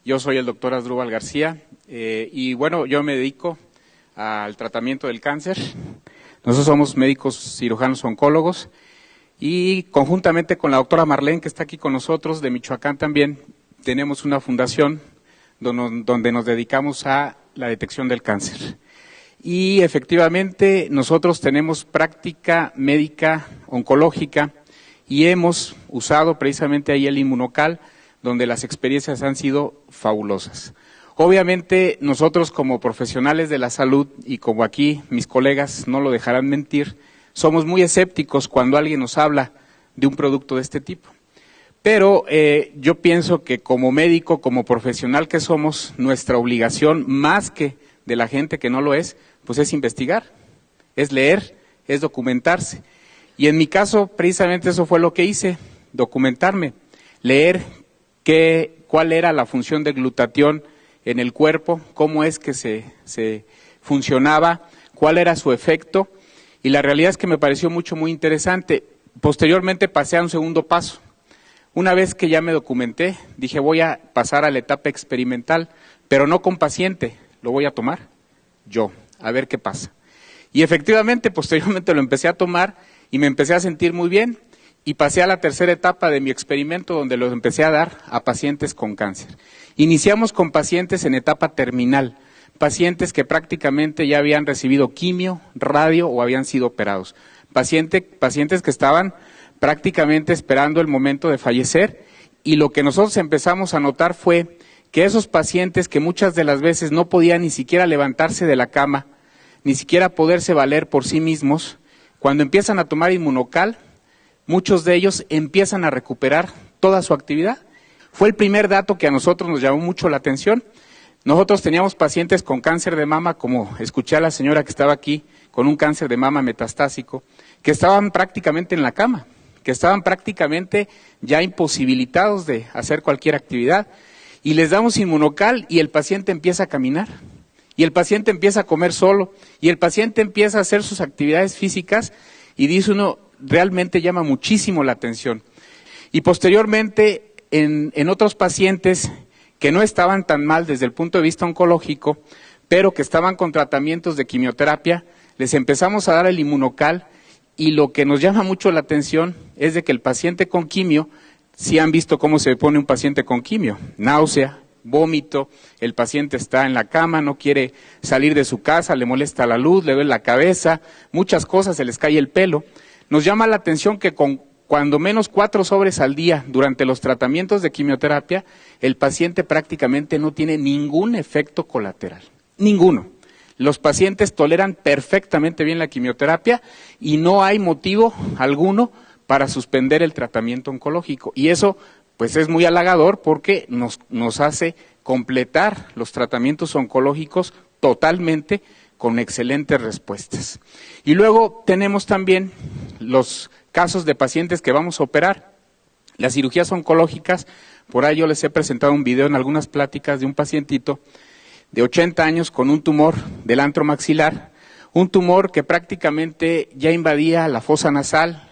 Yo soy el doctor Asdrúbal García y bueno, yo me dedico al tratamiento del cáncer. Nosotros somos médicos cirujanos oncólogos y conjuntamente con la doctora Marlene, que está aquí con nosotros, de Michoacán también, tenemos una fundación donde nos dedicamos a la detección del cáncer. Y efectivamente nosotros tenemos práctica médica oncológica y hemos usado precisamente ahí el Inmunocal, donde las experiencias han sido fabulosas. Obviamente nosotros como profesionales de la salud y como aquí mis colegas no lo dejarán mentir, somos muy escépticos cuando alguien nos habla de un producto de este tipo. Pero yo pienso que como médico, como profesional que somos, nuestra obligación, más que de la gente que no lo es, pues es investigar, es leer, es documentarse. Y en mi caso, precisamente eso fue lo que hice, documentarme, leer cuál era la función del glutatión en el cuerpo, cómo es que se funcionaba, cuál era su efecto, y la realidad es que me pareció muy interesante. Posteriormente pasé a un segundo paso. Una vez que ya me documenté, dije voy a pasar a la etapa experimental, pero no con paciente, lo voy a tomar yo, a ver qué pasa. Y efectivamente, posteriormente lo empecé a tomar y me empecé a sentir muy bien. Y pasé a la tercera etapa de mi experimento, donde los empecé a dar a pacientes con cáncer. Iniciamos con pacientes en etapa terminal, pacientes que prácticamente ya habían recibido quimio, radio o habían sido operados. Pacientes que estaban prácticamente esperando el momento de fallecer, y lo que nosotros empezamos a notar fue que esos pacientes que muchas de las veces no podían ni siquiera levantarse de la cama, ni siquiera poderse valer por sí mismos, cuando empiezan a tomar Inmunocal, muchos de ellos empiezan a recuperar toda su actividad. Fue el primer dato que a nosotros nos llamó mucho la atención. Nosotros teníamos pacientes con cáncer de mama, como escuché a la señora que estaba aquí, con un cáncer de mama metastásico, que estaban prácticamente en la cama, que estaban prácticamente ya imposibilitados de hacer cualquier actividad. Y les damos Inmunocal y el paciente empieza a caminar, y el paciente empieza a comer solo, y el paciente empieza a hacer sus actividades físicas, y dice uno, realmente llama muchísimo la atención. Y posteriormente, en otros pacientes que no estaban tan mal desde el punto de vista oncológico, pero que estaban con tratamientos de quimioterapia, les empezamos a dar el Inmunocal, y lo que nos llama mucho la atención es de que el paciente con quimio, si han visto cómo se pone un paciente con quimio, náusea, vómito, el paciente está en la cama, no quiere salir de su casa, le molesta la luz, le duele la cabeza, muchas cosas, se les cae el pelo. Nos llama la atención que con cuando menos 4 sobres al día durante los tratamientos de quimioterapia, el paciente prácticamente no tiene ningún efecto colateral, ninguno. Los pacientes toleran perfectamente bien la quimioterapia y no hay motivo alguno para suspender el tratamiento oncológico. Y eso pues es muy halagador porque nos hace completar los tratamientos oncológicos totalmente con excelentes respuestas. Y luego tenemos también los casos de pacientes que vamos a operar. Las cirugías oncológicas, por ahí yo les he presentado un video en algunas pláticas de un pacientito de 80 años con un tumor del antro maxilar, un tumor que prácticamente ya invadía la fosa nasal,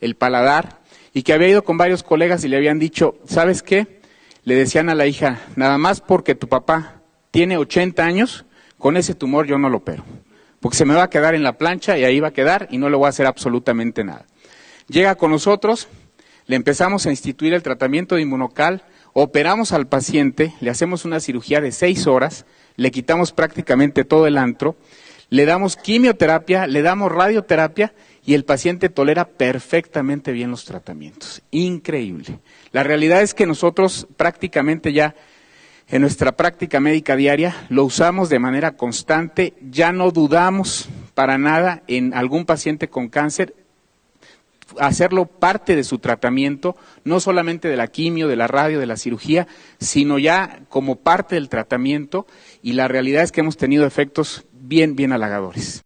el paladar, y que había ido con varios colegas y le habían dicho, ¿sabes qué? Le decían a la hija, nada más porque tu papá tiene 80 años, con ese tumor yo no lo opero, porque se me va a quedar en la plancha y ahí va a quedar y no le voy a hacer absolutamente nada. Llega con nosotros, le empezamos a instituir el tratamiento de Inmunocal, operamos al paciente, le hacemos una cirugía de 6 horas, le quitamos prácticamente todo el antro, le damos quimioterapia, le damos radioterapia y el paciente tolera perfectamente bien los tratamientos. Increíble. La realidad es que nosotros prácticamente ya en nuestra práctica médica diaria lo usamos de manera constante, ya no dudamos para nada en algún paciente con cáncer, hacerlo parte de su tratamiento, no solamente de la quimio, de la radio, de la cirugía, sino ya como parte del tratamiento, y la realidad es que hemos tenido efectos bien halagadores.